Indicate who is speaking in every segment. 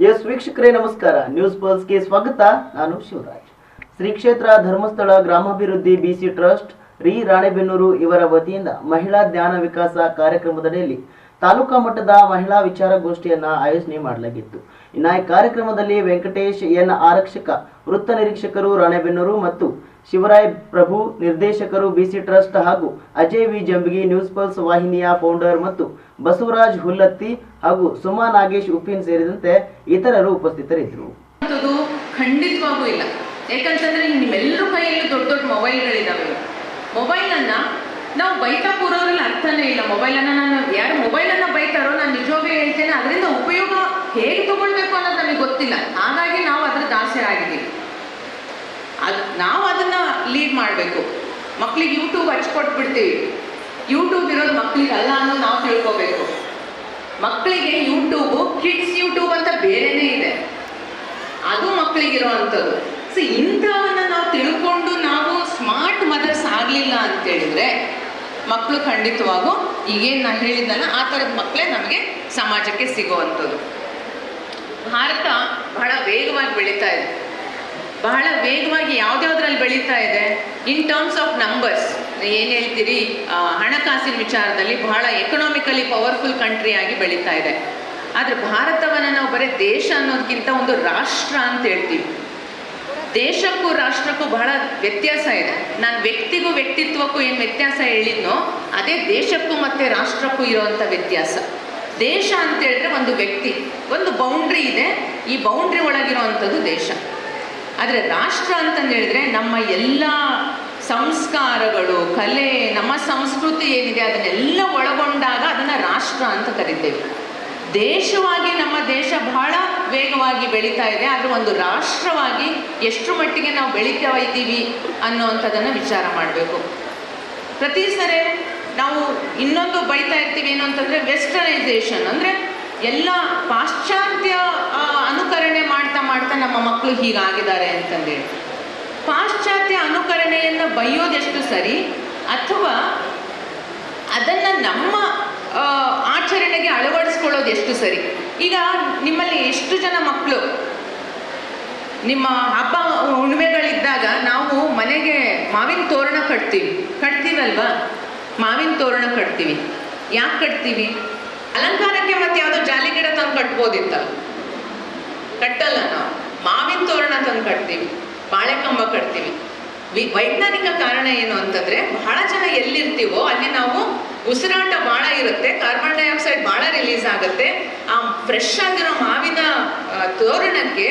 Speaker 1: S ವೀಕ್ಷಕರೇ ನಮಸ್ಕಾರ, news ಪಲ್ಸ್ಗೆ ಸ್ವಾಗತ. ನಾನು ಶಿವರಾಜ್. ಶ್ರೀ ಕ್ಷೇತ್ರ ಧರ್ಮಸ್ಥಳ ಗ್ರಾಮಾಭಿವೃದ್ಧಿ ಬಿಸಿ ಟ್ರಸ್ಟ್ ರಾಣೆಬೆನ್ನೂರು ಇವರ ವತಿಯಿಂದ ಮಹಿಳಾ ಜ್ಞಾನ ವಿಕಾಸ ಕಾರ್ಯಕ್ರಮದಡಿಯಲ್ಲಿ ತಾಲೂಕಾ ಮಟ್ಟದ ಮಹಿಳಾ ವಿಚಾರಗೋಷ್ಠಿಯನ್ನ ಆಯೋಜನೆ ಮಾಡಲಾಗಿತ್ತು. ಇನ್ನು ಈ ಕಾರ್ಯಕ್ರಮದಲ್ಲಿ ವೆಂಕಟೇಶ್ ಎನ್ ಆರಕ್ಷಕ, ವೃತ್ತ ನಿರೀಕ್ಷಕರು ರಾಣೆಬೆನ್ನೂರು ಮತ್ತು ಶಿವರಾಯ್ ಪ್ರಭು, ನಿರ್ದೇಶಕರು ಬಿಸಿ ಟ್ರಸ್ಟ್ ಹಾಗೂ Ajay V Jambagi, news pulse ವಾಹಿನಿಯ ಫೌಂಡರ್ ಮತ್ತು ಬಸವರಾಜ್ ಹುಲ್ಲತ್ತಿ ಹಾಗೂ ಸುಮಾ ನಾಗೇಶ್ ಉಪ್ಪಿನ್ ಸೇರಿದಂತೆ ಇತರರು ಉಪಸ್ಥಿತರಿದ್ದರು.
Speaker 2: ಖಂಡಿತವಾಗೂ ಇಲ್ಲ. ಯಾಕಂತಂದ್ರೆ ನಿಮ್ಮೆಲ್ಲರ ಕೈಯಲ್ಲಿ ದೊಡ್ಡ ದೊಡ್ಡ ಮೊಬೈಲ್ಗಳಿದಾವೆ. ಮೊಬೈಲನ್ನು ನಾವು ಬೈತಾ ಕೂರೋದ್ರಲ್ಲಿ ಅರ್ಥನೇ ಇಲ್ಲ. ಮೊಬೈಲನ್ನು ಯಾರು ಮೊಬೈಲನ್ನು ಬೈತಾರೋ, ನಾನು ನಿಜವಾಗ್ಲೂ ಹೇಳ್ತೇನೆ, ಅದರಿಂದ ಉಪಯೋಗ ಹೇಗೆ ತಗೊಳ್ಬೇಕು ಅನ್ನೋದು ನಮಗೆ ಗೊತ್ತಿಲ್ಲ. ಹಾಗಾಗಿ ನಾವು ಅದರ ದಾಸರಾಗಿದ್ದೀವಿ. ನಾವು ಅದನ್ನು ಲೀಡ್ ಮಾಡಬೇಕು. ಮಕ್ಕಳಿಗೆ ಯೂಟ್ಯೂಬ್ ಹಚ್ಕೊಟ್ಬಿಡ್ತೀವಿ. ಯೂಟ್ಯೂಬ್ ಇರೋದು ಮಕ್ಕಳಿಗೆ ಅಲ್ಲ ಅನ್ನೋದು ನಾವು ತಿಳ್ಕೋಬೇಕು. ಮಕ್ಕಳಿಗೆ ಯೂಟ್ಯೂಬು, ಕಿಡ್ಸ್ ಯೂಟ್ಯೂಬ್ ಅಂತ ಬೇರೆನೇ ಇದೆ, ಅದು ಮಕ್ಕಳಿಗಿರುವಂಥದ್ದು. ಸೊ ಇಂಥವನ್ನ ನಾವು ತಿಳ್ಕೊಂಡು ನಾವು ಸ್ಮಾರ್ಟ್ ಮದರ್ಸ್ ಆಗಲಿಲ್ಲ ಅಂತೇಳಿದರೆ ಮಕ್ಕಳು ಖಂಡಿತವಾಗೂ ಈಗೇನು ನಾನು ಹೇಳಿದ್ನಲ್ಲ ಆ ಥರದ ಮಕ್ಕಳೇ ನಮಗೆ ಸಮಾಜಕ್ಕೆ ಸಿಗುವಂಥದ್ದು. ಭಾರತ ಬಹಳ ವೇಗವಾಗಿ ಬೆಳೀತಾ ಇದೆ. ಬಹಳ ವೇಗವಾಗಿ ಯಾವುದ್ಯಾವುದ್ರಲ್ಲಿ ಬೆಳೀತಾ ಇದೆ? ಇನ್ ಟರ್ಮ್ಸ್ ಆಫ್ ನಂಬರ್ಸ್ ಏನು ಹೇಳ್ತೀರಿ, ಹಣಕಾಸಿನ ವಿಚಾರದಲ್ಲಿ ಬಹಳ ಎಕನಾಮಿಕಲಿ ಪವರ್ಫುಲ್ ಕಂಟ್ರಿ ಆಗಿ ಬೆಳೀತಾ ಇದೆ. ಆದರೆ ಭಾರತವನ್ನು ನಾವು ಬರೀ ದೇಶ ಅನ್ನೋದಕ್ಕಿಂತ ಒಂದು ರಾಷ್ಟ್ರ ಅಂತ ಹೇಳ್ತೀವಿ. ದೇಶಕ್ಕೂ ರಾಷ್ಟ್ರಕ್ಕೂ ಬಹಳ ವ್ಯತ್ಯಾಸ ಇದೆ. ನಾನು ವ್ಯಕ್ತಿಗೂ ವ್ಯಕ್ತಿತ್ವಕ್ಕೂ ಏನು ವ್ಯತ್ಯಾಸ ಹೇಳಿದ್ನೋ ಅದೇ ದೇಶಕ್ಕೂ ಮತ್ತು ರಾಷ್ಟ್ರಕ್ಕೂ ಇರೋವಂಥ ವ್ಯತ್ಯಾಸ. ದೇಶ ಅಂತ ಹೇಳಿದ್ರೆ ಒಂದು ವ್ಯಕ್ತಿ, ಒಂದು ಬೌಂಡ್ರಿ ಇದೆ, ಈ ಬೌಂಡ್ರಿ ಒಳಗಿರೋವಂಥದ್ದು ದೇಶ. ಆದರೆ ರಾಷ್ಟ್ರ ಅಂತಂದು ಹೇಳಿದ್ರೆ ನಮ್ಮ ಎಲ್ಲ ಸಂಸ್ಕಾರಗಳು, ಕಲೆ, ನಮ್ಮ ಸಂಸ್ಕೃತಿ ಏನಿದೆ ಅದನ್ನೆಲ್ಲ ಒಳಗೊಂಡಾಗ ಅದನ್ನು ರಾಷ್ಟ್ರ ಅಂತ ಕರಿತೇವೆ. ದೇಶವಾಗಿ ನಮ್ಮ ದೇಶ ಬಹಳ ವೇಗವಾಗಿ ಬೆಳೀತಾ ಇದೆ. ಆದರೆ ಒಂದು ರಾಷ್ಟ್ರವಾಗಿ ಎಷ್ಟು ಮಟ್ಟಿಗೆ ನಾವು ಬೆಳೀತಾ ಇದ್ದೀವಿ ಅನ್ನೋವಂಥದ್ದನ್ನು ವಿಚಾರ ಮಾಡಬೇಕು. ಪ್ರತಿ ಸರಿ ನಾವು ಇನ್ನೊಂದು ಬೈತಾ ಇರ್ತೀವಿ ಏನು ಅಂತಂದರೆ ವೆಸ್ಟರ್ನೈಸೇಷನ್, ಅಂದರೆ ಎಲ್ಲ ಪಾಶ್ಚಾತ್ಯ ಅನುಕರಣೆ ಮಾಡ್ತಾ ಮಾಡ್ತಾ ನಮ್ಮ ಮಕ್ಕಳು ಹೀಗಾಗಿದ್ದಾರೆ ಅಂತಂದೇಳಿ. ಪಾಶ್ಚಾತ್ಯ ಅನುಕರಣೆಯನ್ನು ಬೈಯೋದೆಷ್ಟು ಸರಿ, ಅಥವಾ ಅದನ್ನು ನಮ್ಮ ಆಚರಣೆಗೆ ಅಳವಡಿಸ್ಕೊಳ್ಳೋದು ಎಷ್ಟು ಸರಿ? ಈಗ ನಿಮ್ಮಲ್ಲಿ ಎಷ್ಟು ಜನ ಮಕ್ಕಳು ನಿಮ್ಮ ಹಬ್ಬ ಹುಣ್ಣಿಮೆಗಳಿದ್ದಾಗ ನಾವು ಮನೆಗೆ ಮಾವಿನ ತೋರಣ ಕಟ್ತೀವಲ್ವಾ? ಮಾವಿನ ತೋರಣ ಕಟ್ತೀವಿ. ಯಾಕೆ ಕಟ್ತೀವಿ? ಅಲಂಕಾರಕ್ಕೆ ಮತ್ತೆ ಯಾವುದೋ ಜಾಲಿ ಗಿಡ ತಂದು ಕಟ್ಬೋದಿತ್ತಲ್ಲ, ಕಟ್ಟಲ್ಲ. ನಾವು ಮಾವಿನ ತೋರಣ ತಂದು ಕಟ್ತೀವಿ, ಬಾಳೆಕಂಬ ಕಟ್ತೀವಿ. ವೈಜ್ಞಾನಿಕ ಕಾರಣ ಏನು ಅಂತಂದರೆ, ಬಹಳ ಜನ ಎಲ್ಲಿರ್ತೀವೋ ಅಲ್ಲಿ ನಾವು ಉಸಿರಾಟ ಭಾಳ ಇರುತ್ತೆ, ಕಾರ್ಬನ್ ಡೈಆಕ್ಸೈಡ್ ಭಾಳ ರಿಲೀಸ್ ಆಗುತ್ತೆ. ಆ ಫ್ರೆಶ್ ಆಗಿರೋ ಮಾವಿನ ತೋರಣಕ್ಕೆ,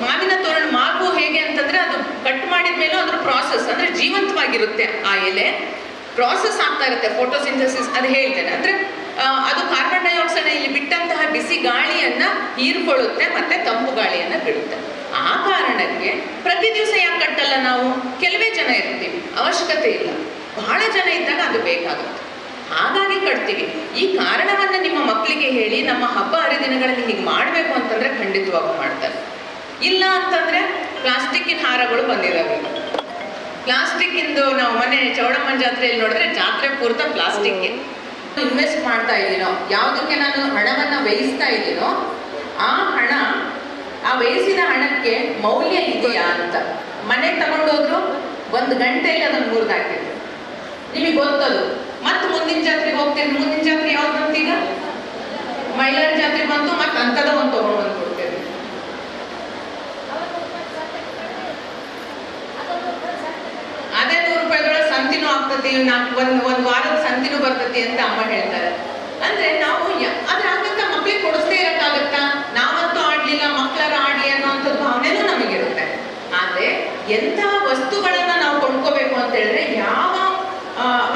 Speaker 2: ಮಾವಿನ ತೋರಣ ಮಾಗು ಹೇಗೆ ಅಂತಂದರೆ ಅದು ಕಟ್ ಮಾಡಿದ ಮೇಲೂ ಅದ್ರ ಪ್ರಾಸೆಸ್ ಅಂದರೆ ಜೀವಂತವಾಗಿರುತ್ತೆ. ಆ ಎಲೆ ಪ್ರಾಸೆಸ್ ಆಗ್ತಾ ಇರುತ್ತೆ, ಫೋಟೋಸಿಂಥಸಿಸ್. ಅದು ಹೇಳ್ತೇನೆ ಅಂದರೆ ಅದು ಕಾರ್ಬನ್ ಡೈಆಕ್ಸೈಡ್ ಇಲ್ಲಿ ಬಿಟ್ಟಂತಹ ಬಿಸಿ ಗಾಳಿಯನ್ನು ಹೀರ್ಕೊಳ್ಳುತ್ತೆ ಮತ್ತು ತಂಪು ಗಾಳಿಯನ್ನು ಬಿಡುತ್ತೆ. ಆ ಕಾರಣಕ್ಕೆ ಪ್ರತಿ ದಿವಸ ಯಾಕೆ ಕಟ್ಟಲ್ಲ ನಾವು? ಕೆಲವೇ ಜನ ಇರ್ತೀವಿ, ಅವಶ್ಯಕತೆ ಇಲ್ಲ. ಬಹಳ ಜನ ಇದ್ದಾಗ ಅದು ಬೇಕಾಗುತ್ತೆ, ಹಾಗಾಗಿ ಕಟ್ತೀವಿ. ಈ ಕಾರಣವನ್ನು ನಿಮ್ಮ ಮಕ್ಕಳಿಗೆ ಹೇಳಿ ನಮ್ಮ ಹಬ್ಬ ಹರಿದಿನಗಳಲ್ಲಿ ಹೀಗೆ ಮಾಡಬೇಕು ಅಂತಂದರೆ ಖಂಡಿತವಾಗೂ ಮಾಡ್ತಾರೆ. ಇಲ್ಲ ಅಂತಂದರೆ ಪ್ಲಾಸ್ಟಿಕ್ಕಿನ ಹಾರಗಳು ಬಂದಿದ್ದಾವೆ. ಪ್ಲಾಸ್ಟಿಕ್ಕಿಂದು ನಾವು ಮೊನ್ನೆ ಚೌಡಮ್ಮನ ಜಾತ್ರೆಯಲ್ಲಿ ನೋಡಿದ್ರೆ ಜಾತ್ರೆ ಪೂರ್ತ ಪ್ಲಾಸ್ಟಿಕ್ಗೆ ಇನ್ವೆಸ್ಟ್ ಮಾಡ್ತಾ ಇದ್ದೀನೋ, ಯಾವುದಕ್ಕೆ ನಾನು ಹಣವನ್ನು ವ್ಯಯಿಸ್ತಾ ಇದ್ದೀನೋ ಆ ಹಣ, ಆ ವ್ಯಯಿಸಿದ ಹಣಕ್ಕೆ ಮೌಲ್ಯ ಇದೆಯಾ ಅಂತ ಮನೆಗೆ ತಗೊಂಡೋದ್ರು 1 ಗಂಟೆಯಲ್ಲಿ ಅದನ್ನು ಮುರಿದಾಕಿದ್ರು. ನಿಮಗೆ ಗೊತ್ತದು. ಮತ್ತು ಮುಂದಿನ ಜಾತ್ರೆಗೆ ಹೋಗ್ತೇವೆ. ಮುಂದಿನ ಜಾತ್ರೆ ಯಾವ್ದು ಬಂತು? ಈಗ ಮಹಿಳೆಯರ ಜಾತ್ರೆ ಬಂತು, ಮತ್ತು ಅಂಥದ ಒಂದು ತೊಗೊಂಡು ಬಂದು ಕೊಡ್ತೇವೆ. ಅದೇ 100 ರೂಪಾಯಿಗಳ ಸಂತಿನೂ ಆಗ್ತತಿ, ಒಂದು ವಾರದ ಸಂತಿನೂ ಬರ್ತತಿ ಅಂತ ಅಮ್ಮ ಹೇಳ್ತಾರೆ. ಅಂದ್ರೆ ನಾವು ಅದ್ರ ಆಗತ್ತ ಮಕ್ಳಿಗೆ ಕೊಡಿಸ್ತೇ ಇರಕ್ಕಾಗತ್ತಾ? ನಾವಂತೂ ಆಡ್ಲಿಲ್ಲ, ಮಕ್ಕಳರ ಆಡ್ಲಿ ಅನ್ನೋಂಥದ್ದು ಭಾವನೆನೂ ನಮಗಿರುತ್ತೆ. ಆದ್ರೆ ಎಂತಹ ವಸ್ತುಗಳನ್ನ ನಾವು ಕೊಂಡ್ಕೋಬೇಕು ಅಂತ ಹೇಳಿದ್ರೆ, ಯಾವ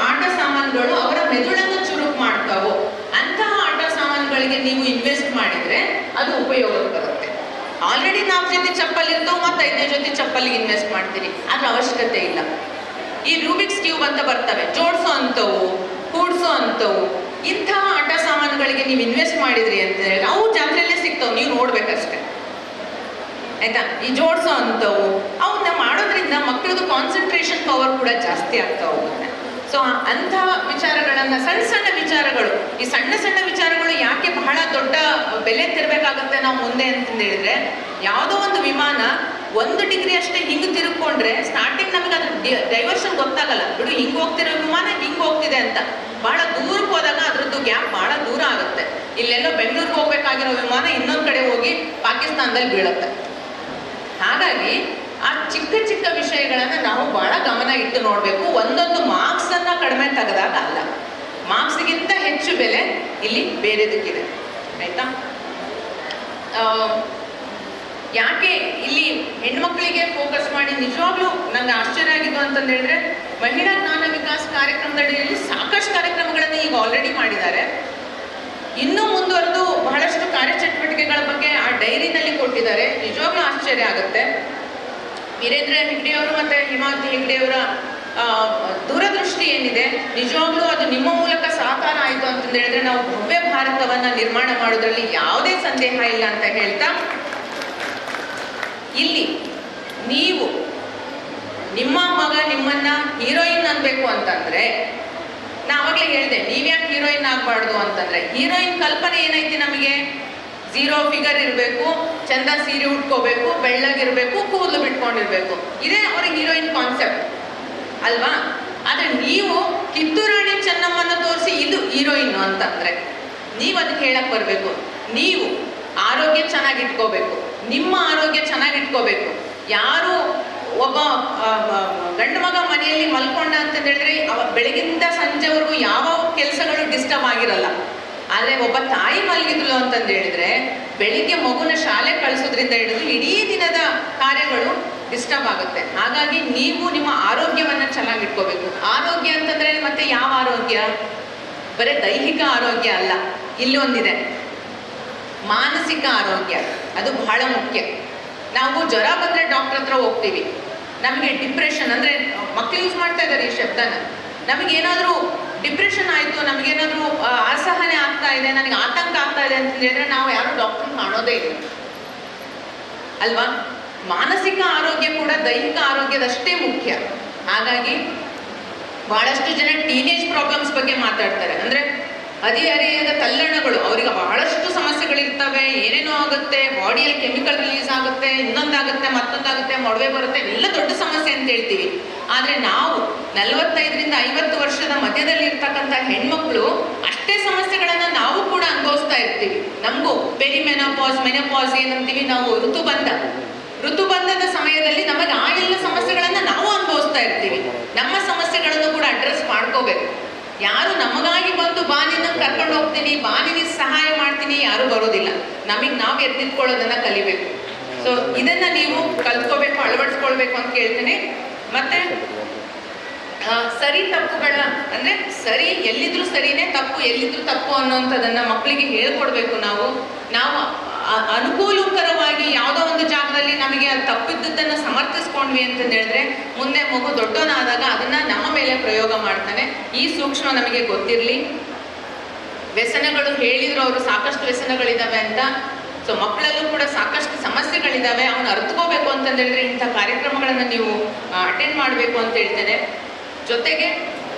Speaker 2: ಆಟ ಸಾಮಾನುಗಳು ಅವರ ಮೆದುಳನ್ನು ಚುರುಕು ಮಾಡ್ತಾವೋ ಅಂತಹ ಆಟ ಸಾಮಾನುಗಳಿಗೆ ನೀವು ಇನ್ವೆಸ್ಟ್ ಮಾಡಿದ್ರೆ ಅದು ಉಪಯೋಗಕ್ಕೆ ಬರುತ್ತೆ. ಆಲ್ರೆಡಿ 4 ಜೊತೆ ಚಪ್ಪಲಿ ಇರ್ತಾವೆ, ಮತ್ತು 5ನೇ ಜೊತೆ ಚಪ್ಪಲಿಗೆ ಇನ್ವೆಸ್ಟ್ ಮಾಡ್ತೀರಿ, ಅದ್ರ ಅವಶ್ಯಕತೆ ಇಲ್ಲ. ಈ ರೂಬಿಕ್ಸ್ ಕ್ಯೂಬ್ ಅಂತ ಬರ್ತವೆ, ಜೋಡಿಸೋ ಅಂಥವು, ಕೂಡಿಸೋ ಅಂಥವು, ಇಂಥ ಆಟ ಸಾಮಾನುಗಳಿಗೆ ನೀವು ಇನ್ವೆಸ್ಟ್ ಮಾಡಿದ್ರಿ ಅಂತಂದರೆ ಅವು ಜಾತ್ರೆಯಲ್ಲೇ ಸಿಗ್ತಾವೆ, ನೀವು ನೋಡ್ಬೇಕಷ್ಟೆ, ಆಯ್ತಾ? ಈ ಜೋಡಿಸೋ ಅಂಥವು ಅವನ್ನ ಮಾಡೋದ್ರಿಂದ ಮಕ್ಕಳದು ಕಾನ್ಸಂಟ್ರೇಷನ್ ಪವರ್ ಕೂಡ ಜಾಸ್ತಿ ಆಗ್ತಾ ಹೋಗುತ್ತೆ. ಸೊ ಅಂಥ ವಿಚಾರಗಳನ್ನು, ಸಣ್ಣ ಸಣ್ಣ ವಿಚಾರಗಳು, ಈ ಸಣ್ಣ ಸಣ್ಣ ವಿಚಾರಗಳು ಯಾಕೆ ಬಹಳ ದೊಡ್ಡ ಬೆಲೆ ತೆರಬೇಕಾಗುತ್ತೆ ನಾವು ಮುಂದೆ ಅಂತಂದು ಹೇಳಿದ್ರೆ, ಯಾವುದೋ ಒಂದು ವಿಮಾನ 1 ಡಿಗ್ರಿ ಅಷ್ಟೇ ಹಿಂಗೆ ತಿರುಗ್ಕೊಂಡ್ರೆ ಸ್ಟಾರ್ಟಿಂಗ್ ನಮಗೆ ಅದ್ರ ಡೈವರ್ಷನ್ ಗೊತ್ತಾಗಲ್ಲ, ಬಿಡು ಹಿಂಗೆ ಹೋಗ್ತಿರೋ ವಿಮಾನ ಹಿಂಗೆ ಹೋಗ್ತಿದೆ ಅಂತ. ಭಾಳ ದೂರಕ್ಕೆ ಹೋದಾಗ ಅದ್ರದ್ದು ಗ್ಯಾಪ್ ಭಾಳ ದೂರ ಆಗುತ್ತೆ. ಇಲ್ಲೆಲ್ಲೋ ಬೆಂಗಳೂರಿಗೆ ಹೋಗ್ಬೇಕಾಗಿರೋ ವಿಮಾನ ಇನ್ನೊಂದು ಕಡೆ ಹೋಗಿ ಪಾಕಿಸ್ತಾನದಲ್ಲಿ ಬೀಳುತ್ತೆ. ಹಾಗಾಗಿ ಆ ಚಿಕ್ಕ ಚಿಕ್ಕ ವಿಷಯಗಳನ್ನು ನಾವು ಬಹಳ ಗಮನ ಇಟ್ಟು ನೋಡಬೇಕು. ಒಂದೊಂದು ಮಾರ್ಕ್ಸನ್ನು ಕಡಿಮೆ ತೆಗೆದಾಗ ಅಲ್ಲ, ಮಾರ್ಕ್ಸ್ಗಿಂತ ಹೆಚ್ಚು ಬೆಲೆ ಇಲ್ಲಿ ಬೇರೆದಕ್ಕಿದೆ, ಆಯ್ತಾ? ಯಾಕೆ ಇಲ್ಲಿ ಹೆಣ್ಮಕ್ಳಿಗೆ ಫೋಕಸ್ ಮಾಡಿ ನಿಜವಾಗ್ಲೂ ನಂಗೆ ಆಶ್ಚರ್ಯ ಆಗಿದ್ದು ಅಂತಂದು ಹೇಳಿದ್ರೆ, ಮಹಿಳಾ ಜ್ಞಾನ ವಿಕಾಸ ಕಾರ್ಯಕ್ರಮದಡಿಯಲ್ಲಿ ಸಾಕಷ್ಟು ಕಾರ್ಯಕ್ರಮಗಳನ್ನು ಈಗ ಆಲ್ರೆಡಿ ಮಾಡಿದ್ದಾರೆ. ಇನ್ನೂ ಮುಂದುವರೆದು ಬಹಳಷ್ಟು ಕಾರ್ಯಚಟುವಟಿಕೆಗಳ ಬಗ್ಗೆ ಆ ಡೈರಿನಲ್ಲಿ ಕೊಟ್ಟಿದ್ದಾರೆ. ನಿಜವಾಗ್ಲೂ ಆಶ್ಚರ್ಯ ಆಗುತ್ತೆ. ವೀರೇಂದ್ರ ಹೆಗ್ಡೆಯವರು ಮತ್ತು ಹಿಮಾವತಿ ಹೆಗ್ಡೆಯವರ ದೂರದೃಷ್ಟಿ ಏನಿದೆ, ನಿಜವಾಗ್ಲೂ ಅದು ನಿಮ್ಮ ಮೂಲಕ ಸಾಕಾರ ಆಯಿತು ಅಂತಂದು ಹೇಳಿದ್ರೆ ನಾವು ಭವ್ಯ ಭಾರತವನ್ನು ನಿರ್ಮಾಣ ಮಾಡೋದ್ರಲ್ಲಿ ಯಾವುದೇ ಸಂದೇಹ ಇಲ್ಲ ಅಂತ ಹೇಳ್ತಾ, ಇಲ್ಲಿ ನೀವು ನಿಮ್ಮ ಮಗ ನಿಮ್ಮನ್ನ ಹೀರೋಯಿನ್ ಅನ್ಬೇಕು ಅಂತಂದ್ರೆ, ನಾವಾಗಲೇ ಹೇಳಿದೆ ನೀವ್ಯಾಕೆ ಹೀರೋಯಿನ್ ಆಗಬಾರ್ದು ಅಂತಂದ್ರೆ, ಹೀರೋಯಿನ್ ಕಲ್ಪನೆ ಏನೈತಿ ನಮಗೆ? 0 ಫಿಗರ್ ಇರಬೇಕು, ಚಂದ ಸೀರೆ ಉಟ್ಕೋಬೇಕು, ಬೆಳ್ಳಗಿರ್ಬೇಕು, ಕೂದಲು ಬಿಟ್ಕೊಂಡಿರ್ಬೇಕು, ಇದೇ ಅವ್ರ ಹೀರೋಯಿನ್ ಕಾನ್ಸೆಪ್ಟ್ ಅಲ್ವಾ? ಆದ್ರೆ ನೀವು ಕಿತ್ತೂರಾಣಿ ಚೆನ್ನಮ್ಮನ ತೋರಿಸಿ ಇದು ಹೀರೋಯಿನ್ ಅಂತಂದ್ರೆ ನೀವು ಅದಕ್ಕೆ ಹೇಳಕ್ ಬರಬೇಕು, ನೀವು ಆರೋಗ್ಯ ಚೆನ್ನಾಗಿಟ್ಕೋಬೇಕು, ನಿಮ್ಮ ಆರೋಗ್ಯ ಚೆನ್ನಾಗಿಟ್ಕೋಬೇಕು. ಯಾರು ಒಬ್ಬ ಗಂಡು ಮಗ ಮನೆಯಲ್ಲಿ ಮಲ್ಕೊಂಡ ಅಂತ ಹೇಳಿದ್ರೆ ಬೆಳಗಿಂದ ಸಂಜೆವರೆಗೂ ಯಾವ ಕೆಲಸಗಳು ಡಿಸ್ಟರ್ಬ್ ಆಗಿರಲ್ಲ. ಆದರೆ ಒಬ್ಬ ತಾಯಿ ಮಲಗಿದ್ಲು ಅಂತಂದು ಹೇಳಿದ್ರೆ ಬೆಳಿಗ್ಗೆ ಮಗುನ ಶಾಲೆ ಕಳಿಸೋದ್ರಿಂದ ಹಿಡಿದು ಇಡೀ ದಿನದ ಕಾರ್ಯಗಳು ಡಿಸ್ಟರ್ಬ್ ಆಗುತ್ತೆ. ಹಾಗಾಗಿ ನೀವು ನಿಮ್ಮ ಆರೋಗ್ಯವನ್ನು ಚೆನ್ನಾಗಿಟ್ಕೋಬೇಕು. ಆರೋಗ್ಯ ಅಂತಂದ್ರೆ ಮತ್ತೆ ಯಾವ ಆರೋಗ್ಯ? ಬರೀ ದೈಹಿಕ ಆರೋಗ್ಯ ಅಲ್ಲ, ಇಲ್ಲೊಂದಿದೆ ಮಾನಸಿಕ ಆರೋಗ್ಯ. ಅದು ಬಹಳ ಮುಖ್ಯ. ನಾವು ಜ್ವರ ಬಂದರೆ ಡಾಕ್ಟರ್ ಹತ್ರ ಹೋಗ್ತೀವಿ. ನಮಗೆ ಡಿಪ್ರೆಷನ್ ಅಂದರೆ ಮಕ್ಕಳು ಯೂಸ್ ಮಾಡ್ತಾ ಇದ್ದಾರೆ ಈ ಶಬ್ದನ. ನಮಗೇನಾದರೂ ಡಿಪ್ರೆಷನ್ ಆಯಿತು, ನಮಗೇನಾದರೂ ಅಸಹನೆ ಆಗ್ತಾ ಇದೆ, ನನಗೆ ಆತಂಕ ಆಗ್ತಾ ಇದೆ ಅಂತ ಹೇಳಿದ್ರೆ ನಾವು ಯಾರು ಡಾಕ್ಟರ್ ಕಾಣೋದೇ ಇಲ್ಲ ಅಲ್ವಾ? ಮಾನಸಿಕ ಆರೋಗ್ಯ ಕೂಡ ದೈಹಿಕ ಆರೋಗ್ಯದಷ್ಟೇ ಮುಖ್ಯ. ಹಾಗಾಗಿ ಬಹಳಷ್ಟು ಜನ ಟೀನೇಜ್ ಪ್ರಾಬ್ಲಮ್ಸ್ ಬಗ್ಗೆ ಮಾತಾಡ್ತಾರೆ. ಅಂದರೆ ಹದಿಹರೆಯದ ತಲ್ಲಣಗಳು, ಅವರಿಗೆ ಬಹಳಷ್ಟು ಸಮಸ್ಯೆಗಳಿರ್ತವೆ, ಏನೇನೋ ಆಗುತ್ತೆ, ಬಾಡಿಯಲ್ಲಿ ಕೆಮಿಕಲ್ ರಿಲೀಸ್ ಆಗುತ್ತೆ, ಇನ್ನೊಂದಾಗುತ್ತೆ, ಮತ್ತೊಂದಾಗುತ್ತೆ, ಮೊಡವೆ ಬರುತ್ತೆ, ಎಲ್ಲ ದೊಡ್ಡ ಸಮಸ್ಯೆ ಅಂತ ಹೇಳ್ತೀವಿ. ಆದರೆ ನಾವು 45ರಿಂದ 50 ವರ್ಷದ ಮಧ್ಯದಲ್ಲಿ ಇರ್ತಕ್ಕಂಥ ಹೆಣ್ಮಕ್ಳು ಅಷ್ಟೇ ಸಮಸ್ಯೆಗಳನ್ನು ನಾವು ಕೂಡ ಅನುಭವಿಸ್ತಾ ಇರ್ತೀವಿ. ನಮಗೂ ಪೆರಿಮೆನೋಪಾಸ್, ಮೆನೋಪಾಸ್ ಏನಂತೀವಿ ನಾವು, ಋತುಬಂಧದ ಸಮಯದಲ್ಲಿ ನಮಗೆ ಆ ಎಲ್ಲ ಸಮಸ್ಯೆಗಳನ್ನು ನಾವು ಅನುಭವಿಸ್ತಾ ಇರ್ತೀವಿ. ನಮ್ಮ ಸಮಸ್ಯೆಗಳನ್ನು ಕೂಡ ಅಡ್ರೆಸ್ ಮಾಡ್ಕೋಬೇಕು. ಯಾರು ನಮಗಾಗಿ ಬಂದು ಬಾನಿನ ಕರ್ಕೊಂಡು ಹೋಗ್ತೀನಿ, ಬಾನಿಗೆ ಸಹಾಯ ಮಾಡ್ತೀನಿ ಯಾರು ಬರೋದಿಲ್ಲ. ನಮಗೆ ನಾವು ಎತ್ತಿಟ್ಕೊಳ್ಳೋದನ್ನ ಕಲಿಬೇಕು. ಸೊ ಇದನ್ನ ನೀವು ಕಲ್ತ್ಕೋಬೇಕು, ಅಳವಡಿಸ್ಕೊಳ್ಬೇಕು ಅಂತ ಕೇಳ್ತೀನಿ. ಮತ್ತೆ ಸರಿ ತಪ್ಪುಗಳ ಅಂದ್ರೆ ಸರಿ ಎಲ್ಲಿದ್ರು ಸರಿನೇ, ತಪ್ಪು ಎಲ್ಲಿದ್ರು ತಪ್ಪು ಅನ್ನೋಂಥದ್ದನ್ನ ಮಕ್ಕಳಿಗೆ ಹೇಳ್ಕೊಡ್ಬೇಕು. ನಾವು ಅನುಕೂಲಕರವಾಗಿ ಯಾವುದೋ ಒಂದು ಜಾಗದಲ್ಲಿ ನಮಗೆ ಅದು ತಪ್ಪಿದ್ದನ್ನು ಸಮರ್ಥಿಸ್ಕೊಂಡ್ವಿ ಅಂತಂದು ಹೇಳಿದ್ರೆ ಮುಂದೆ ಮಗು ದೊಡ್ಡವನಾದಾಗ ಅದನ್ನ ನಮ್ಮ ಮೇಲೆ ಪ್ರಯೋಗ ಮಾಡ್ತಾನೆ. ಈ ಸೂಕ್ಷ್ಮ ನಮಗೆ ಗೊತ್ತಿರಲಿ. ವ್ಯಸನಗಳು ಹೇಳಿದ್ರು ಅವರು ಸಾಕಷ್ಟು ವ್ಯಸನಗಳಿದಾವೆ ಅಂತ. ಸೊ ಮಕ್ಕಳಲ್ಲೂ ಕೂಡ ಸಾಕಷ್ಟು ಸಮಸ್ಯೆಗಳಿದಾವೆ, ಅವನು ಅರ್ಥಕೋಬೇಕು ಅಂತಂದು ಹೇಳಿದ್ರೆ ಇಂಥ ಕಾರ್ಯಕ್ರಮಗಳನ್ನು ನೀವು ಅಟೆಂಡ್ ಮಾಡಬೇಕು ಅಂತ ಹೇಳ್ತೇನೆ. ಜೊತೆಗೆ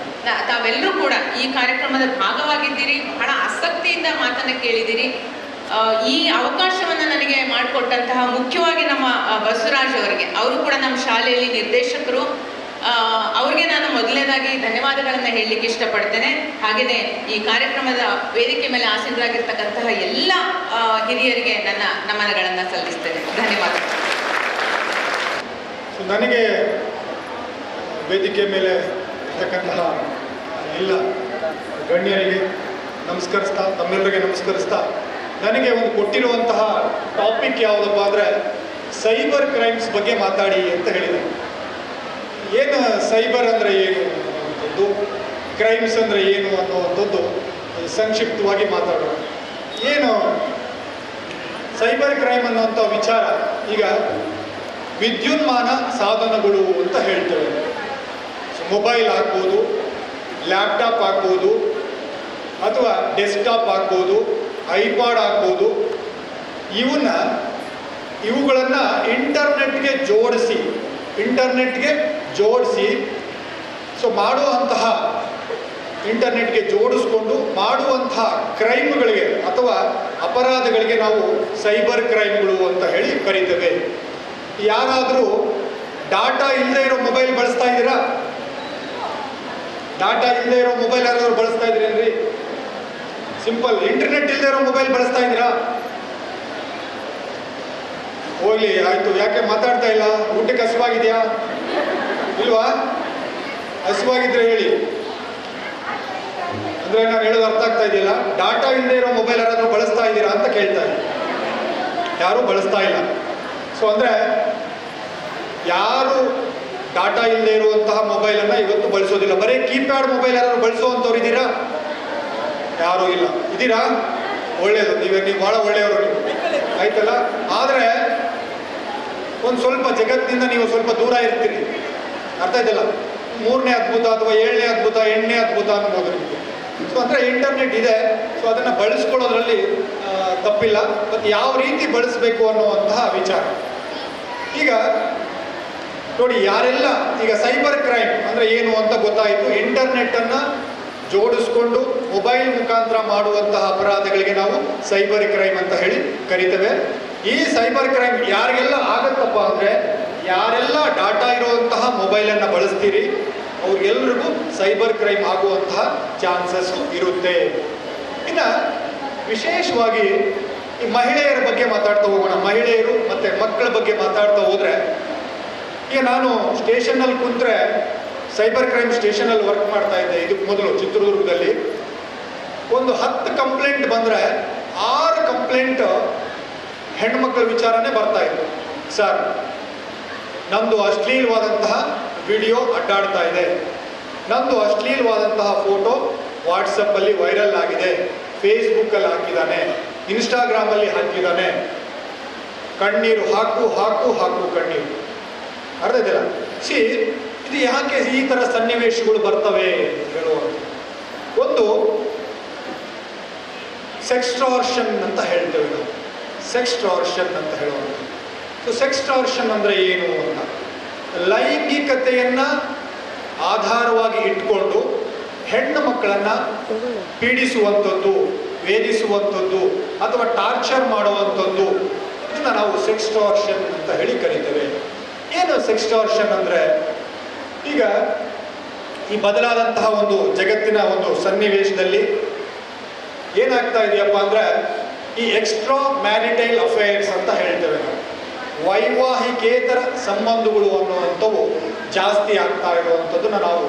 Speaker 2: ತಾವೆಲ್ಲರೂ ಕೂಡ ಈ ಕಾರ್ಯಕ್ರಮದ ಭಾಗವಾಗಿದ್ದೀರಿ, ಬಹಳ ಆಸಕ್ತಿಯಿಂದ ಮಾತನ್ನು ಕೇಳಿದ್ದೀರಿ. ಈ ಅವಕಾಶವನ್ನು ನನಗೆ ಮಾಡಿಕೊಟ್ಟಂತಹ ಮುಖ್ಯವಾಗಿ ನಮ್ಮ ಬಸವರಾಜ್ ಅವರಿಗೆ, ಅವರು ಕೂಡ ನಮ್ಮ ಶಾಲೆಯಲ್ಲಿ ನಿರ್ದೇಶಕರು, ಅವ್ರಿಗೆ ನಾನು ಮೊದಲನೇದಾಗಿ ಧನ್ಯವಾದಗಳನ್ನು ಹೇಳಲಿಕ್ಕೆ ಇಷ್ಟಪಡ್ತೇನೆ. ಹಾಗೆಯೇ ಈ ಕಾರ್ಯಕ್ರಮದ ವೇದಿಕೆ ಮೇಲೆ ಆಸೀನರಾಗಿರ್ತಕ್ಕಂತಹ ಎಲ್ಲ ಹಿರಿಯರಿಗೆ ನನ್ನ ನಮನಗಳನ್ನು ಸಲ್ಲಿಸ್ತೇನೆ. ಧನ್ಯವಾದಗಳು.
Speaker 3: ನನಗೆ ವೇದಿಕೆ ಮೇಲೆ ಇರ್ತಕ್ಕಂತಹ ಎಲ್ಲ ಗಣ್ಯರಿಗೆ ನಮಸ್ಕರಿಸ್ತಾ, ತಮ್ಮೆಲ್ಲರಿಗೆ ನಮಸ್ಕರಿಸ್ತಾ, ನನಗೆ ಒಂದು ಕೊಟ್ಟಿರುವಂತಹ ಟಾಪಿಕ್ ಯಾವುದಪ್ಪ ಅಂದರೆ ಸೈಬರ್ ಕ್ರೈಮ್ಸ್ ಬಗ್ಗೆ ಮಾತಾಡಿ ಅಂತ ಹೇಳಿದೆ. ಏನು ಸೈಬರ್ ಅಂದರೆ ಏನು ಅನ್ನುವಂಥದ್ದು, ಕ್ರೈಮ್ಸ್ ಅಂದರೆ ಏನು ಅನ್ನುವಂಥದ್ದು ಸಂಕ್ಷಿಪ್ತವಾಗಿ ಮಾತಾಡೋಣ. ಏನು ಸೈಬರ್ ಕ್ರೈಮ್ ಅನ್ನುವಂಥ ವಿಚಾರ, ಈಗ ವಿದ್ಯುನ್ಮಾನ ಸಾಧನಗಳು ಅಂತ ಹೇಳ್ತೇವೆ. ಮೊಬೈಲ್ ಆಗ್ಬೋದು, ಲ್ಯಾಪ್ಟಾಪ್ ಆಗ್ಬೋದು, ಅಥವಾ ಡೆಸ್ಕ್ಟಾಪ್ ಆಗ್ಬೋದು, ಐಪಾಡ್ ಆಗ್ಬೋದು, ಇವುಗಳನ್ನು ಇಂಟರ್ನೆಟ್ಗೆ ಜೋಡಿಸಿ ಸೊ ಮಾಡುವಂತಹ ಇಂಟರ್ನೆಟ್ಗೆ ಜೋಡಿಸ್ಕೊಂಡು ಮಾಡುವಂತಹ ಕ್ರೈಮ್ಗಳಿಗೆ ಅಥವಾ ಅಪರಾಧಗಳಿಗೆ ನಾವು ಸೈಬರ್ ಕ್ರೈಮ್ಗಳು ಅಂತ ಹೇಳಿ ಕರಿತೇವೆ. ಯಾರಾದರೂ ಡಾಟಾ ಇಲ್ಲದೆ ಇರೋ ಮೊಬೈಲ್ ಬಳಸ್ತಾ ಇದ್ದೀರಾ? ಡಾಟಾ ಇಲ್ಲದೆ ಇರೋ ಮೊಬೈಲ್ ಯಾರಾದರೂ ಬಳಸ್ತಾ ಇದ್ದೀರೇನ್ರಿ? ಸಿಂಪಲ್, ಇಂಟರ್ನೆಟ್ ಇಲ್ಲದೆ ಇರೋ ಮೊಬೈಲ್ ಬಳಸ್ತಾ ಇದ್ದೀರಾ? ಹೋಗ್ಲಿ, ಆಯ್ತು. ಯಾಕೆ ಮಾತಾಡ್ತಾ ಇಲ್ಲ? ಊಟಕ್ಕೆ ಹಸಿವಾಗಿದೆಯಾ ಇಲ್ವಾ? ಹಸಿವಾಗಿದ್ರೆ ಹೇಳಿ. ಅಂದ್ರೆ ನಾನು ಹೇಳೋದು ಅರ್ಥ ಆಗ್ತಾ ಇದೆಯಲ್ಲ? ಡಾಟಾ ಇಲ್ಲದೆ ಇರೋ ಮೊಬೈಲ್ ಯಾರಾದರೂ ಬಳಸ್ತಾ ಇದ್ದೀರಾ ಅಂತ ಕೇಳ್ತಾ ಇದ್ದೀನಿ. ಯಾರೂ ಬಳಸ್ತಾ ಇಲ್ಲ. ಸೊ ಅಂದ್ರೆ ಯಾರು ಡಾಟಾ ಇಲ್ಲದೆ ಇರುವಂತಹ ಮೊಬೈಲನ್ನು ಇವತ್ತು ಬಳಸೋದಿಲ್ಲ. ಬರೀ ಕೀಪ್ಯಾಡ್ ಮೊಬೈಲ್ ಯಾರು ಬಳಸುವಂಥವ್ರು ಇದ್ದೀರಾ? ಯಾರೂ ಇಲ್ಲ. ಇದ್ದೀರಾ? ಒಳ್ಳೆಯದು. ನೀವು ಭಾಳ ಒಳ್ಳೆಯವರು ನೀವು, ಆಯ್ತಲ್ಲ. ಆದರೆ ಒಂದು ಸ್ವಲ್ಪ ಜಗತ್ತಿನಿಂದ ನೀವು ಸ್ವಲ್ಪ ದೂರ ಇರ್ತೀರಿ, ಅರ್ಥ ಆಯ್ತಲ್ಲ? 3ನೇ ಅದ್ಭುತ ಅಥವಾ 7ನೇ ಅದ್ಭುತ 8ನೇ ಅದ್ಭುತ ಅನ್ಬೋದು ನಿಮಗೆ. ಸೊ ಅಂದರೆ ಇಂಟರ್ನೆಟ್ ಇದೆ, ಸೊ ಅದನ್ನು ಬಳಸ್ಕೊಳ್ಳೋದ್ರಲ್ಲಿ ತಪ್ಪಿಲ್ಲ. ಮತ್ತು ಯಾವ ರೀತಿ ಬಳಸಬೇಕು ಅನ್ನುವಂತಹ ವಿಚಾರ. ಈಗ ನೋಡಿ, ಯಾರೆಲ್ಲ ಈಗ ಸೈಬರ್ ಕ್ರೈಮ್ ಅಂದರೆ ಏನು ಅಂತ ಗೊತ್ತಾಯಿತು. ಇಂಟರ್ನೆಟ್ಟನ್ನು ಜೋಡಿಸ್ಕೊಂಡು ಮೊಬೈಲ್ ಮುಖಾಂತರ ಮಾಡುವಂತಹ ಅಪರಾಧಗಳಿಗೆ ನಾವು ಸೈಬರ್ ಕ್ರೈಮ್ ಅಂತ ಹೇಳಿ ಕರಿತೇವೆ. ಈ ಸೈಬರ್ ಕ್ರೈಮ್ ಯಾರಿಗೆಲ್ಲ ಆಗತ್ತಪ್ಪ ಅಂದರೆ, ಯಾರೆಲ್ಲ ಡಾಟಾ ಇರುವಂತಹ ಮೊಬೈಲನ್ನು ಬಳಸ್ತೀರಿ ಅವ್ರಿಗೆಲ್ರಿಗೂ ಸೈಬರ್ ಕ್ರೈಮ್ ಆಗುವಂತಹ ಚಾನ್ಸಸ್ಸು ಇರುತ್ತೆ. ಇನ್ನು ವಿಶೇಷವಾಗಿ ಈ ಮಹಿಳೆಯರ ಬಗ್ಗೆ ಮಾತಾಡ್ತಾ ಹೋಗೋಣ. ಮಹಿಳೆಯರು ಮತ್ತು ಮಕ್ಕಳ ಬಗ್ಗೆ ಮಾತಾಡ್ತಾ ಹೋದರೆ, ಈಗ ನಾನು ಸ್ಟೇಷನ್ನಲ್ಲಿ ಕುಂತ್ರೆ, ಸೈಬರ್ ಕ್ರೈಮ್ ಸ್ಟೇಷನಲ್ಲಿ ವರ್ಕ್ ಮಾಡ್ತಾ ಇದ್ದೆ ಇದಕ್ಕೆ ಮೊದಲು ಚಿತ್ರದುರ್ಗದಲ್ಲಿ. ಒಂದು 10 ಕಂಪ್ಲೇಂಟ್ ಬಂದರೆ 6 ಕಂಪ್ಲೇಂಟ್ ಹೆಣ್ಮಕ್ಳ ವಿಚಾರನೇ ಬರ್ತಾ ಇತ್ತು. ಸರ್, ನಂದು ಅಶ್ಲೀಲವಾದಂತಹ ವಿಡಿಯೋ ಅಡ್ಡಾಡ್ತಾ ಇದೆ, ನಂದು ಅಶ್ಲೀಲವಾದಂತಹ ಫೋಟೋ ವಾಟ್ಸಪ್ಪಲ್ಲಿ ವೈರಲ್ ಆಗಿದೆ, ಫೇಸ್ಬುಕ್ಕಲ್ಲಿ ಹಾಕಿದ್ದಾನೆ, ಇನ್ಸ್ಟಾಗ್ರಾಮಲ್ಲಿ ಹಾಕಿದ್ದಾನೆ, ಕಣ್ಣೀರು ಹಾಕು ಹಾಕು ಹಾಕು ಕಣ್ಣೀರು. ಅರ್ಥ ಇದೆಯಲ್ಲ? ಇದು ಯಾಕೆ ಈ ಥರ ಸನ್ನಿವೇಶಗಳು ಬರ್ತವೆ ಹೇಳುವ ಒಂದು ಸೆಕ್ಸ್ಟಾರ್ಷನ್ ಅಂತ ಹೇಳ್ತೇವೆ ನಾವು. ಸೆಕ್ಸ್ಟಾರ್ಷನ್ ಅಂತ ಹೇಳುವಂಥ. ಸೊ ಸೆಕ್ಸ್ಟಾರ್ಷನ್ ಅಂದರೆ ಏನು ಅಂತ, ಲೈಂಗಿಕತೆಯನ್ನು ಆಧಾರವಾಗಿ ಇಟ್ಕೊಂಡು ಹೆಣ್ಣು ಮಕ್ಕಳನ್ನು ಪೀಡಿಸುವಂಥದ್ದು, ವೇದಿಸುವಂಥದ್ದು ಅಥವಾ ಟಾರ್ಚರ್ ಮಾಡುವಂಥದ್ದು, ಇದನ್ನು ನಾವು ಸೆಕ್ಸ್ಟಾರ್ಷನ್ ಅಂತ ಹೇಳಿ ಕರಿತೇವೆ. ಏನು ಸೆಕ್ಸ್ಟಾರ್ಷನ್ ಅಂದರೆ, ಈಗ ಈ ಬದಲಾದಂತಹ ಒಂದು ಜಗತ್ತಿನ ಒಂದು ಸನ್ನಿವೇಶದಲ್ಲಿ ಏನಾಗ್ತಾ ಇದೆಯಪ್ಪ ಅಂದರೆ, ಈ ಎಕ್ಸ್ಟ್ರಾ ಮ್ಯಾರಿಟೈಲ್ ಅಫೇರ್ಸ್ ಅಂತ ಹೇಳ್ತೇವೆ ನಾವು. ವೈವಾಹಿಕೇತರ ಸಂಬಂಧಗಳು ಅನ್ನುವಂಥವು ಜಾಸ್ತಿ ಆಗ್ತಾ ಇರುವಂಥದ್ದನ್ನು ನಾವು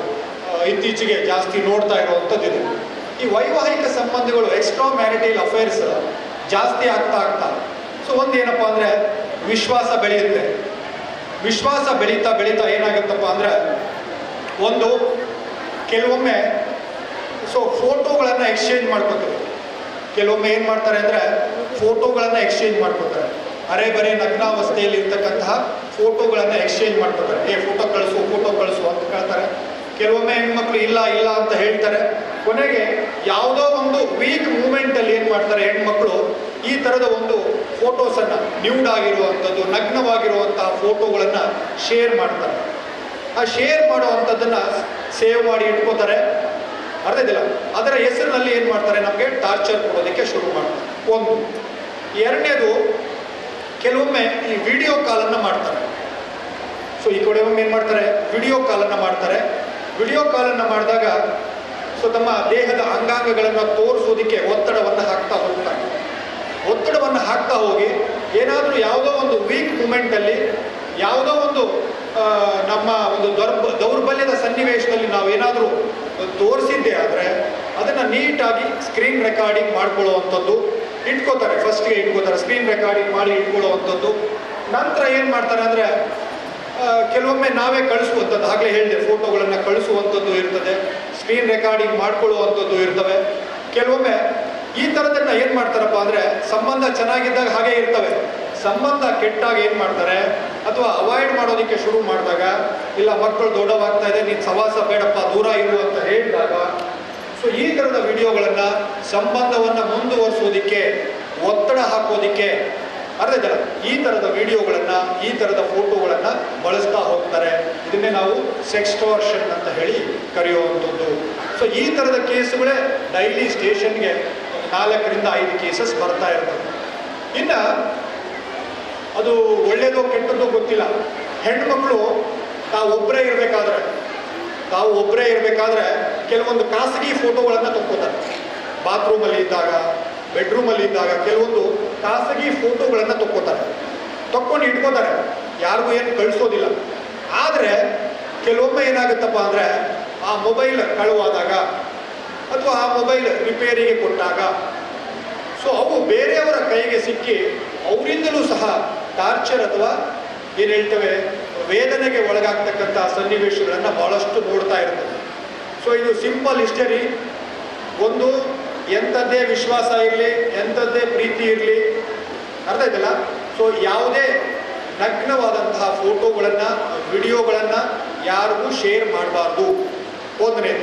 Speaker 3: ಇತ್ತೀಚೆಗೆ ಜಾಸ್ತಿ ನೋಡ್ತಾ ಇರುವಂಥದ್ದು ಇದೆ. ಈ ವೈವಾಹಿಕ ಸಂಬಂಧಗಳು, ಎಕ್ಸ್ಟ್ರಾ ಮ್ಯಾರಿಟೈಲ್ ಅಫೇರ್ಸ್ ಜಾಸ್ತಿ ಆಗ್ತಾ ಸೊ ಒಂದು ಏನಪ್ಪ ಅಂದರೆ, ವಿಶ್ವಾಸ ಬೆಳೆಯುತ್ತೆ. ವಿಶ್ವಾಸ ಬೆಳೀತಾ ಬೆಳೀತಾ ಏನಾಗುತ್ತಪ್ಪ ಅಂದರೆ, ಒಂದು ಕೆಲವೊಮ್ಮೆ ಫೋಟೋಗಳನ್ನು ಎಕ್ಸ್ಚೇಂಜ್ ಮಾಡ್ಕೋತಾರೆ. ಕೆಲವೊಮ್ಮೆ ಏನು ಮಾಡ್ತಾರೆ ಅಂದರೆ, ಫೋಟೋಗಳನ್ನು ಎಕ್ಸ್ಚೇಂಜ್ ಮಾಡ್ಕೋತಾರೆ. ಅರೆ ಬರೇ ನಗ್ನಾವಸ್ಥೆಯಲ್ಲಿ ಇರ್ತಕ್ಕಂತಹ ಫೋಟೋಗಳನ್ನು ಎಕ್ಸ್ಚೇಂಜ್ ಮಾಡ್ಕೋತಾರೆ. ಫೋಟೋ ಕಳಿಸು ಅಂತ ಕೇಳ್ತಾರೆ. ಕೆಲವೊಮ್ಮೆ ಹೆಣ್ಮಕ್ಳು ಇಲ್ಲ ಇಲ್ಲ ಅಂತ ಹೇಳ್ತಾರೆ. ಕೊನೆಗೆ ಯಾವುದೋ ಒಂದು ವೀಕ್ ಮೂಮೆಂಟಲ್ಲಿ ಏನು ಮಾಡ್ತಾರೆ ಹೆಣ್ಮಕ್ಳು, ಈ ಥರದ ಒಂದು ಫೋಟೋಸನ್ನು, ನ್ಯೂಡ್ ಆಗಿರುವಂಥದ್ದು, ನಗ್ನವಾಗಿರುವಂತಹ ಫೋಟೋಗಳನ್ನು ಶೇರ್ ಮಾಡ್ತಾರೆ. ಆ ಶೇರ್ ಮಾಡುವಂಥದ್ದನ್ನು ಸೇವ್ ಮಾಡಿ ಇಟ್ಕೋತಾರೆ. ಅರ್ಥ ಇದೆಯಲ್ಲ? ಅದರ ಹೆಸರಿನಲ್ಲಿ ಏನು ಮಾಡ್ತಾರೆ, ನಮಗೆ ಟಾರ್ಚರ್ ಕೊಡೋದಕ್ಕೆ ಶುರು ಮಾಡ್ತಾರೆ. ಒಂದು. ಎರಡನೇದು, ಕೆಲವೊಮ್ಮೆ ಈ ವಿಡಿಯೋ ಕಾಲನ್ನು ಮಾಡ್ತಾರೆ. ಸೊ ಈ ಕೆಲವೊಮ್ಮೆ ಏನು ಮಾಡ್ತಾರೆ, ವಿಡಿಯೋ ಕಾಲನ್ನು ಮಾಡ್ತಾರೆ. ವಿಡಿಯೋ ಕಾಲನ್ನು ಮಾಡಿದಾಗ ತಮ್ಮ ದೇಹದ ಅಂಗಾಂಗಗಳನ್ನು ತೋರಿಸೋದಕ್ಕೆ ಒತ್ತಡವನ್ನು ಹಾಕ್ತಾ ಹೋಗ್ತಾರೆ. ಒತ್ತಡವನ್ನು ಹಾಕ್ತಾ ಹೋಗಿ ಏನಾದರೂ ಯಾವುದೋ ಒಂದು ವೀಕ್ ಮೂಮೆಂಟಲ್ಲಿ, ಯಾವುದೋ ಒಂದು ನಮ್ಮ ಒಂದು ದೌರ್ಬಲ್ಯದ ಸನ್ನಿವೇಶದಲ್ಲಿ ನಾವು ಏನಾದರೂ ತೋರಿಸಿದ್ದೆ ಆದರೆ ಅದನ್ನು ನೀಟಾಗಿ ಸ್ಕ್ರೀನ್ ರೆಕಾರ್ಡಿಂಗ್ ಮಾಡ್ಕೊಳ್ಳುವಂಥದ್ದು ಇಟ್ಕೋತಾರೆ. ಫಸ್ಟ್ಗೆ ಇಟ್ಕೋತಾರೆ, ಸ್ಕ್ರೀನ್ ರೆಕಾರ್ಡಿಂಗ್ ಮಾಡಿ ಇಟ್ಕೊಳ್ಳುವಂಥದ್ದು. ನಂತರ ಏನು ಮಾಡ್ತಾರೆ ಅಂದರೆ, ಕೆಲವೊಮ್ಮೆ ನಾವೇ ಕಳಿಸುವಂಥದ್ದು, ಆಗಲೇ ಹೇಳಿದೆ, ಫೋಟೋಗಳನ್ನು ಕಳಿಸುವಂಥದ್ದು ಇರ್ತದೆ, ಸ್ಕ್ರೀನ್ ರೆಕಾರ್ಡಿಂಗ್ ಮಾಡ್ಕೊಳ್ಳುವಂಥದ್ದು ಇರ್ತವೆ. ಕೆಲವೊಮ್ಮೆ ಈ ಥರದನ್ನು ಏನು ಮಾಡ್ತಾರಪ್ಪ ಅಂದರೆ, ಸಂಬಂಧ ಚೆನ್ನಾಗಿದ್ದಾಗ ಹಾಗೆ ಇರ್ತವೆ, ಸಂಬಂಧ ಕೆಟ್ಟಾಗ ಏನು ಮಾಡ್ತಾರೆ, ಅಥವಾ ಅವಾಯ್ಡ್ ಮಾಡೋದಕ್ಕೆ ಶುರು ಮಾಡಿದಾಗ, ಇಲ್ಲ ಮಕ್ಕಳು ದೊಡ್ಡವಾಗ್ತಾ ಇದೆ, ನೀನು ಸವಾಸ ಬೇಡಪ್ಪ ದೂರ ಇರು ಅಂತ ಹೇಳಿದಾಗ, ಸೊ ಈ ಥರದ ವಿಡಿಯೋಗಳನ್ನು ಸಂಬಂಧವನ್ನು ಮುಂದುವರಿಸೋದಕ್ಕೆ, ಒತ್ತಡ ಹಾಕೋದಕ್ಕೆ, ಅರ್ಥ ಇದಲ್ಲ, ಈ ಥರದ ವಿಡಿಯೋಗಳನ್ನು, ಈ ಥರದ ಫೋಟೋಗಳನ್ನು ಬಳಸ್ತಾ ಹೋಗ್ತಾರೆ. ಇದನ್ನೇ ನಾವು ಸೆಕ್ಸ್ಟಾರ್ಷನ್ ಅಂತ ಹೇಳಿ ಕರೆಯುವಂಥದ್ದು. ಸೊ ಈ ಥರದ ಕೇಸುಗಳೇ ಡೈಲಿ ಸ್ಟೇಷನ್ಗೆ 4ರಿಂದ 5 ಕೇಸಸ್ ಬರ್ತಾ ಇರ್ತದೆ. ಇನ್ನು ಅದು ಒಳ್ಳೇದೋ ಕೆಟ್ಟದ್ದೋ ಗೊತ್ತಿಲ್ಲ, ಹೆಣ್ಮಕ್ಳು ತಾವು ಒಬ್ಬರೇ ಇರಬೇಕಾದ್ರೆ ಕೆಲವೊಂದು ಖಾಸಗಿ ಫೋಟೋಗಳನ್ನು ತಕ್ಕೋತಾರೆ. ಬಾತ್ರೂಮಲ್ಲಿ ಇದ್ದಾಗ, ಬೆಡ್ರೂಮಲ್ಲಿ ಇದ್ದಾಗ ಕೆಲವೊಂದು ಖಾಸಗಿ ಫೋಟೋಗಳನ್ನು ತಕ್ಕೊಂಡು ಇಟ್ಕೋತಾರೆ, ಯಾರಿಗೂ ಏನು ಕಳಿಸೋದಿಲ್ಲ. ಆದರೆ ಕೆಲವೊಮ್ಮೆ ಏನಾಗುತ್ತಪ್ಪ ಅಂದರೆ ಆ ಮೊಬೈಲ್ ಕಳುವಾದಾಗ ಅಥವಾ ಆ ಮೊಬೈಲ್ ರಿಪೇರಿಗೆ ಕೊಟ್ಟಾಗ ಸೊ ಅವು ಬೇರೆಯವರ ಕೈಗೆ ಸಿಕ್ಕಿ ಅವರಿಂದಲೂ ಸಹ ಟಾರ್ಚರ್ ಅಥವಾ ಏನು ಹೇಳ್ತೇವೆ ವೇದನೆಗೆ ಒಳಗಾಗ್ತಕ್ಕಂಥ ಸನ್ನಿವೇಶಗಳನ್ನು ಭಾಳಷ್ಟು ನೋಡ್ತಾ ಇರ್ತದೆ. ಸೊ ಇದು ಸಿಂಪಲ್ ಹಿಸ್ಟರಿ. ಒಂದು ಎಂಥದ್ದೇ ವಿಶ್ವಾಸ ಇರಲಿ, ಎಂಥದ್ದೇ ಪ್ರೀತಿ ಇರಲಿ, ಅರ್ಥ ಆಯ್ತಲ್ಲ. ಸೊ ಯಾವುದೇ ನಗ್ನವಾದಂತಹ ಫೋಟೋಗಳನ್ನು, ವಿಡಿಯೋಗಳನ್ನು ಯಾರಿಗೂ ಶೇರ್ ಮಾಡಬಾರ್ದು. ಒಂದನೇ